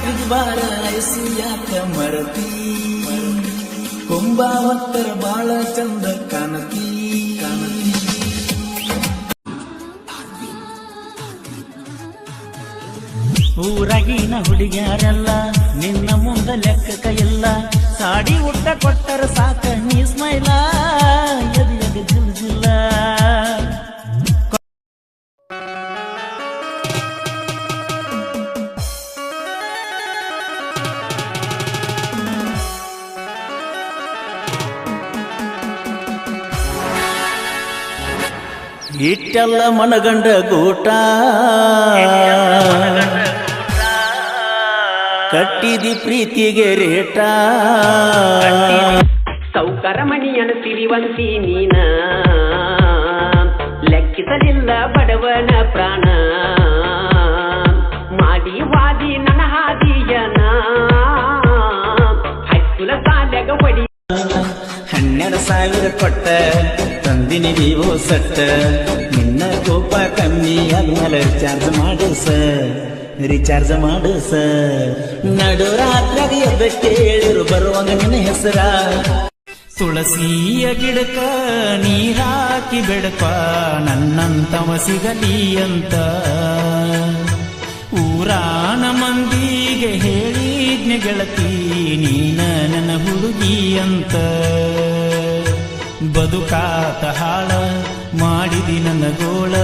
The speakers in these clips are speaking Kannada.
ಜಾತ್ರೆಗೆ ಬಾರ ಐಸು ಯಾಕ ಮರತಿ ಕುಂಬಾವತ್ತರ ಬಾಳ ಚಂದ ಕಾಣತಿ ಊರಾಗಿನ ಹುಡುಗ್ಯಾರೆಲ್ಲ ನಿನ್ನ ಮುಂದ ಲೆಕ್ಕಕ ಇಲ್ಲ ಸಾಡಿ ಊಟ ಕೊಟ್ಟರ ಸಾಕ ನೀ ಸ್ಮೈಲ ಎದೆಯಗ ಜಿಲ್ಜಿಲ್ಲ ಇಟ್ಟೆಲ್ಲ ಮನಗಂಡ ಗೂಟ ಕಟ್ಟಿದಿ ಪ್ರೀತಿಗೆ ರೇಟ ಸೌಕರ ಮಣಿಯನ ಸಿರಿವಂತಿ ನೀನ ಲೆಕ್ಕಿಸಲಿಲ್ಲ ಬಡವನ ಪ್ರಾಣ ಮಾಡಿ ವಾದಿ ನನ್ನ ಹಾದಿಯನ ಹೈಸ್ಕೂಲ ಸಾಲೆಗ ಒಡಿ 12,000 ಕೊಟ್ಟ ತಂದಿನಿ ವಿವೋ ಸಟ್ಟ ನಿನ್ನ ಕೋಪ ಕಮ್ಮಿ ಆದ್ಮೇಲೆ ರಿಚಾರ್ಜ್ ಮಾಡು ನಡು ರಾತ್ರಿಯಾಗ ಎದ್ದ ಕೇಳಿರು ಬರುವಂಗ ನಿನ್ನ ಹೆಸರ ತುಳಸಿಯ ಗಿಡಕ ನೀರಾಕಿ ಬೆಡಕ ನನ್ನಂತವ ಸಿಗಲಿ ಅಂತ ಊರಾನ ಮಂದಿಗೆ ಹೇಳಿದ್ನೆ ಗೆಳತಿ ನೀನ ನನ್ನ ಹುಡುಗಿ ಅಂತ ಬದುಕಾತ ಹಾಳ ಮಾಡಿದಿ ನನ್ನ ಗೋಳ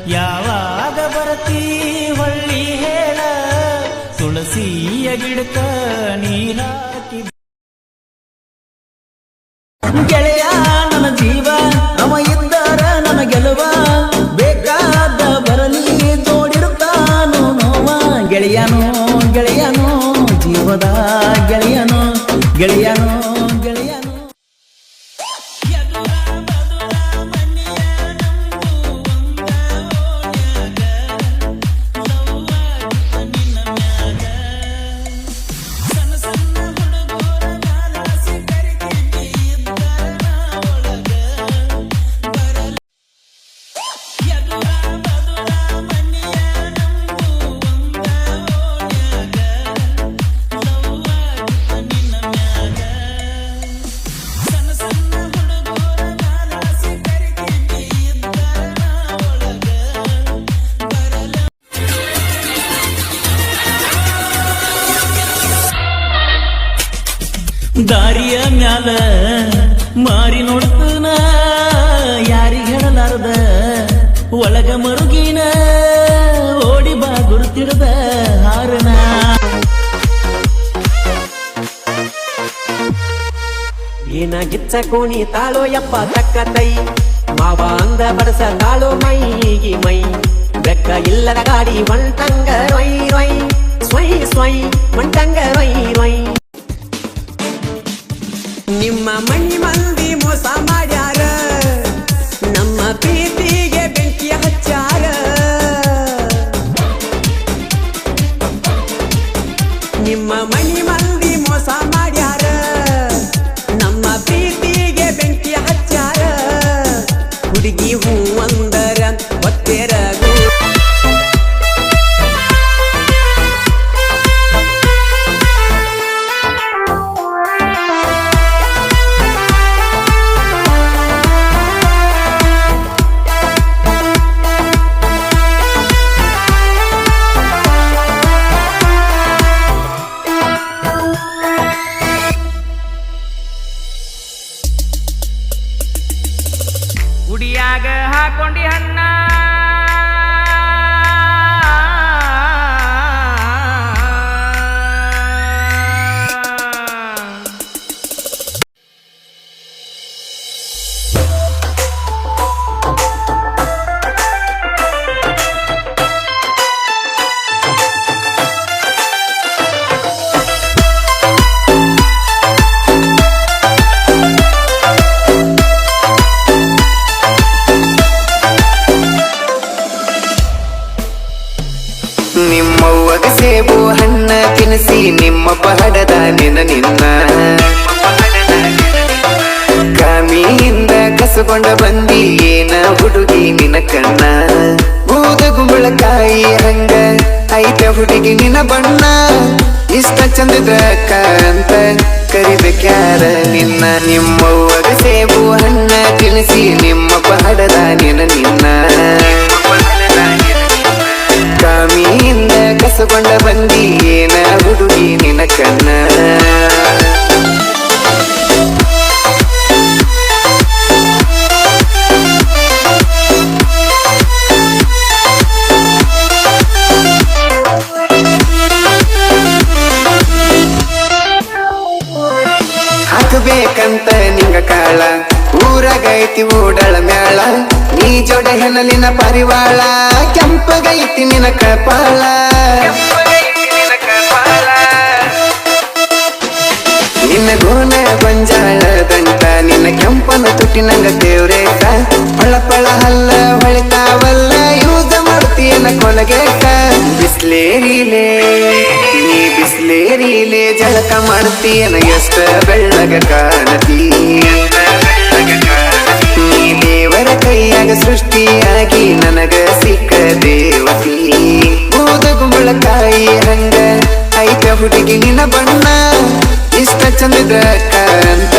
ಯಾವಾಗ ಬರತಿ ಹೊಳ್ಳಿ ಹೇಳ ತುಳಸಿಯ ಗಿಡಕ ನೀರಾಕಿ ಗೆಳೆಯ ನನ್ನ ಜೀವ ಅವ ಇದ್ದಾರ ನನ್ನ ಗೆಲುವ ಬೇಕಾದ ಬರಲಿ ತೋಡಿರುತ್ತಾನೋ ನೋವ ಗೆಳೆಯನೋ ಜೀವದ ಗೆಳೆಯನೋ ದಾರಿಯ ಮ್ಯಾಲ ಮಾರಿ ನೋಡ್ತನ ಯಾರಿಗೆ ಹೇಳಲಾರ್ದ ಒಳಗ ಮರುಗಿನ ಓಡಿ ಬಾ ಗುರುತಿಡದ ಹಾರನ ಏನಾಗಿಚ್ಚ ಕೋಣಿ ತಾಳೋ ಯಪ್ಪ ತಕ್ಕ ತೈ ಮಾವ ಅಂದ ಬಡಸ ತಾಳೋ ಮೈ ಬೆಕ್ಕ ಇಲ್ಲದ ಗಾಡಿ ಒಂಟಂಗ ರೊಯ್ ಸ್ವಯ್ ಒಂಟಂಗ ರೊಯ್ ನಿಮ್ಮ ಮಣ್ಣಿ ಮಂದಿ ಮೋಸ ಮಾಡ್ಯಾರ ನಮ್ಮ ಪ್ರೀತಿಗೆ ಬೆಂಕಿ ಹಚ್ಚಾರ ನಿಮ್ಮ ಮಣ್ಣಿ ಮಂದಿ ಮೋಸ ಮಾಡ್ಯಾರ ನಮ್ಮ ಪ್ರೀತಿಗೆ ಬೆಂಕಿ ಹಚ್ಚಾರ ಹುಡುಗಿ ಹೂ ಅಂದರ ಒತ್ತೆರ ಗುಡಿಯಾಗ ಹಾಕೊಂಡಿ ಹಣ್ಣ ನಿಮ್ಮವ್ವಗ ಸೇಬು ಹಣ್ಣ ತಿನಿಸಿ ನಿಮ್ಮ ಪಹಡದ ನಿನ್ನ ಕಾಮಿಯಿಂದ ಕಸಕೊಂಡ ಬಂದಿ ಏನ ಹುಡುಗಿ ನಿನ್ನ ಕಣ್ಣ ಊದ ಗುಂಬಳಕಾಯಿ ಹಂಗ ಐತ ಹುಡುಗಿ ನಿನ್ನ ಬಣ್ಣ ಇಷ್ಟ ಚಂದಿದ್ರಕ್ಕ ಅಂತ ಕರಿಬೇಕ್ಯಾರ ನಿನ್ನ ನಿಮ್ಮವ್ವಗ ಸೇಬು ಹಣ್ಣ ತಿನಿಸಿ ನಿಮ್ಮಪ್ಪ ಹಡದ ನಿನ್ನ ಕಾಮಿಯಿಂದ ಕಸಕೊಂಡ ಬಂದಿ ಏನ ಹುಡುಗಿ ನಿನ್ನ ಕಣ್ಣ ಹಾಕಬೇಕಂತ ನಿಂಗ ಕಾಳ ಊರಾಗೈತಿ ಓಡಳ ಮ್ಯಾಳ ನೀ ಜೋಡ ಹೆಣಲಿನ ಪರಿವಾಳ ಕೆಂಪಗೈತಿ ನಿನ ಕಪಾಳ ನಿನ್ನ ಗೋನ ಗೊಂಜಾಳದಂತ ನಿನ್ನ ಕೆಂಪನ ತುಟ್ಟಿನಂಗ ದೇವ್ರೇಕ ಪಳ ಹಲ್ಲ ಹೊಳಿತಾವಲ್ಲ ಯೂಸ ಮಾಡ್ತೀಯನ ಕೊಲಗೇಕ ಬಿಸ್ಲೇರಿಲೇ ನೀ ಬಿಸ್ಲೇರಿಲೇ ಜಳಕ ಮಾಡ್ತೀಯನ ಎಷ್ಟ ಬೆಳ್ಳಗ ಕಾಣತಿ ನೀ ದೇವರ ಕೈಯಾಗ ಸೃಷ್ಟಿಯಾಗಿ ನನಗ ಸಿಕ್ಕ ದೇವತಿ ಊದ ಗುಂಬಳಕಾಯಿ ಹಂಗ ಐತ ಹುಡುಗಿ ನಿನ್ನ ಬಣ್ಣ ಇಷ್ಟ ಚಂದಿದ್ರಕ್ಕ ಅಂತ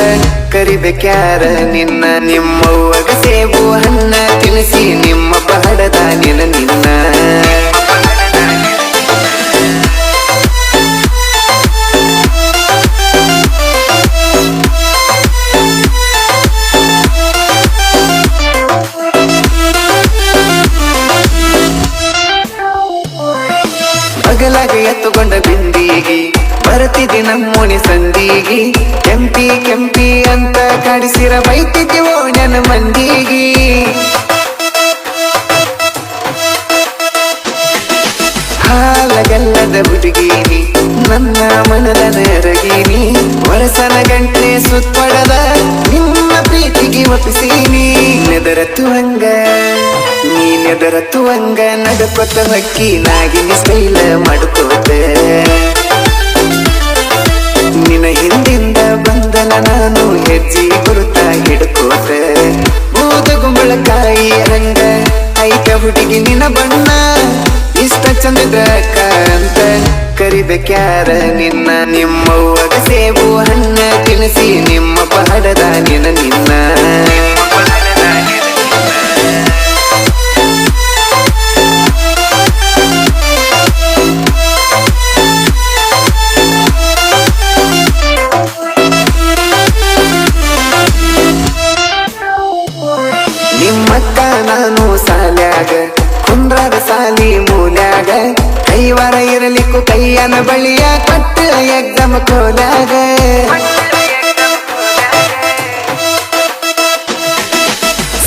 ಕರಿಬೇಕ್ಯಾರ ನಿನ್ನ ನಿಮ್ಮವ್ವಗ ಸೇಬು ಹಣ್ಣ ತಿನಿಸಿ ನಿಮ್ಮಪ್ಪ ಹಡದ ನಿನ್ನ ಬಗಲಾಗ ಎತ್ತುಕೊಂಡ ಬಿಂದಿಗಿ ಬರ್ತಿದ್ದಿ ನಮ್ಮೋಣಿ ಸಂದಿಗಿ ಕೆಂಪಿ ಅಂತ ಕಾಡಿಸಿರ ಬೈತಿದ್ದಿ ಓಣ್ಯನ ಮಂದಿಗಿ ಹಾಲಗಲ್ಲದ ಹುಡುಗೀನಿ ನನ್ನ ಮನದ ನೆರಗೀನಿ ವರಸನ ಗಂಟೆ ಸುತ್ತೊಡದ ನಿಮ್ಮ ಪ್ರೀತಿಗೆ ಒಪ್ಪಿಸೀನಿ ನೆದರತ್ತುವಂಗ ನೀನೆದರತ್ತುವಂಗ ನಡಕೊತ್ತ ಹಕ್ಕಿ ನಾಗಿನ ಸ್ಟೈಲ ಮಾಡ್ಕೋತ ನಿನ್ನ ಹಿಂದಿಂದ ಬಂದನ ನಾನು ಹೆಜ್ಜೆ ಗುರುತ ಹಿಡ್ಕೋತ ಊದ ಗುಂಬಳಕಾಯಿ ಹಂಗ ಐತ ಹುಡುಗಿ ನಿನ್ನ ಬಣ್ಣ ಇಷ್ಟ ಚಂದಿದ್ರಕ್ಕ ಅಂತ ಕರಿಬೇಕ್ಯಾರ ನಿನ್ನ ನಿಮ್ಮವ್ವಗ ಸೇಬು ಹಣ್ಣ ತಿನಿಸಿ ನಿಮ್ಮಪ್ಪ ಹಡದ ನಿನ್ನ ನಿಮ್ಮಕ್ಕ ನಾನು ಸಾಲ್ಯಾಗ ಕುಂದ್ರಾಗ ಸಾಲಿ ಮೂಲ್ಯಾಗ ಕೈವಾರ ಇರಲಿಕ್ಕೂ ಕೈಯನ ಬಳಿಯ ಕಟ್ಟ ಎಕ್ಸಾಮ್ ಕೋಲ್ಯಾಗ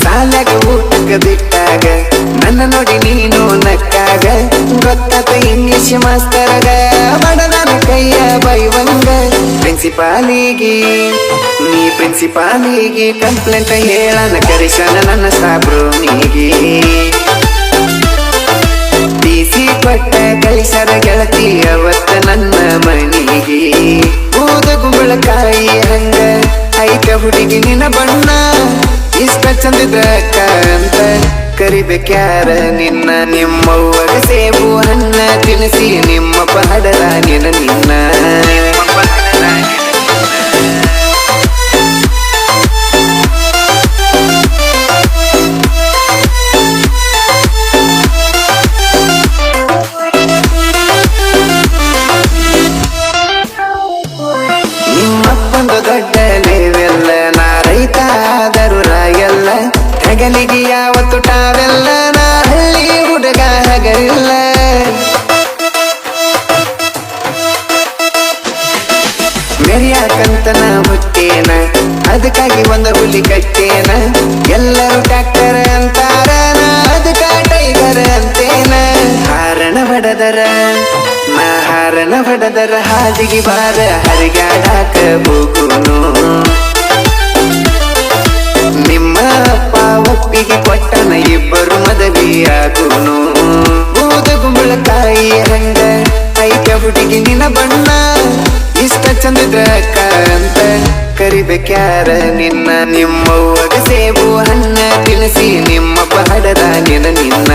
ಸಾಲ್ಯಾಗ ಊಟಕ್ಕೆ ಬಿಟ್ಟಾಗ ನನ್ನ ನೋಡಿ ನೀನು ನಕ್ಕಾಗ ಗೊತ್ತಾತ ಇಂಗ್ಲಿಷ್ ಮಾಸ್ತರಗ ಬಡದನ ಕೈಯ ಬೈವಂಗ ಪ್ರಿನ್ಸಿಪಾಲಿಗಿ ನೀ ಪ್ರಿನ್ಸಿಪಾಲಿಗಿ ಕಂಪ್ಲೇಂಟ್ ಹೇಳನ ಕರಿಸನ ನನ್ನ ಸಾಬ್ರೋನಿಗಿ ಟಿಸಿ ಕೊಟ್ಟ ಕಳಿಸರ ಗೆಳತಿ ಅವತ್ತ ನನ್ನ ಮನಿಗಿ ಊದ ಗುಂಬಳಕಾಯಿ ಹಂಗ ಐತ ಹುಡುಗಿ ನಿನ್ನ ಬಣ್ಣ ಇಷ್ಟ ಚಂದಿದ್ರಕ್ಕ ಅಂತ ಕರಿಬೇಕ್ಯಾರ ನಿನ್ನ ನಿಮ್ಮವ್ವಗ ಸೇಬು ಹಣ್ಣ ತಿನಿಸಿ ನಿಮ್ಮಪ್ಪ ಹಡದ ನಿನ್ನ ನಿಮ್ಮಪ್ಪಂದು ದೊಡ್ಡ ಲೇವೆಲ್ಲ ನಾ ರೈತ ಆದರೂ ರಾಯಲ್ಲ ಹಗಲಿಗೆ ಯಾವತ್ತು ಟಾವೆಲ್ಲ ನಾ ಹಳ್ಳಿ ಹುಡುಗ ಹಗರಿಲ್ಲ ಮೆರಿಯಾಕಂತನ ಹುಟ್ಟೇನ ಅದಕ್ಕಾಗಿ ಒಂದು ಹುಲಿ ಕಟ್ಟೇನ ಎಲ್ಲರೂ ಟ್ಯಾಕ್ಟರ್ ಅಂತಾರ ನಾ ಅದಕ್ಕ ಟೈಗರ್ ಅಂತೇನ ಹಾರಣ ಬಡದರ ಹಾದಿಗೆ ಬಾರ ಹರಿಗಾಡಾಕ ಹೋಗುನು ನಿಮ್ಮ ಅಪ್ಪ ಒಪ್ಪಿಗೆ ಕೊಟ್ಟನ ಇಬ್ಬರು ಮದುವೆಯಾಗುನು ಊದ ಗುಂಬಳಕಾಯಿ ಹಂಗ ಐತ ಹುಡುಗಿ ನಿನ್ನ ಬಣ್ಣ ಇಷ್ಟ ಚಂದಿದ್ರಕ್ಕ ಅಂತ ಕರಿಬೇಕ್ಯಾರ ನಿನ್ನ ನಿಮ್ಮವ್ವಗ ಸೇಬು ಹಣ್ಣ ತಿನಿಸಿ ನಿಮ್ಮಪ್ಪ ಹಡದ ನಿನ್ನ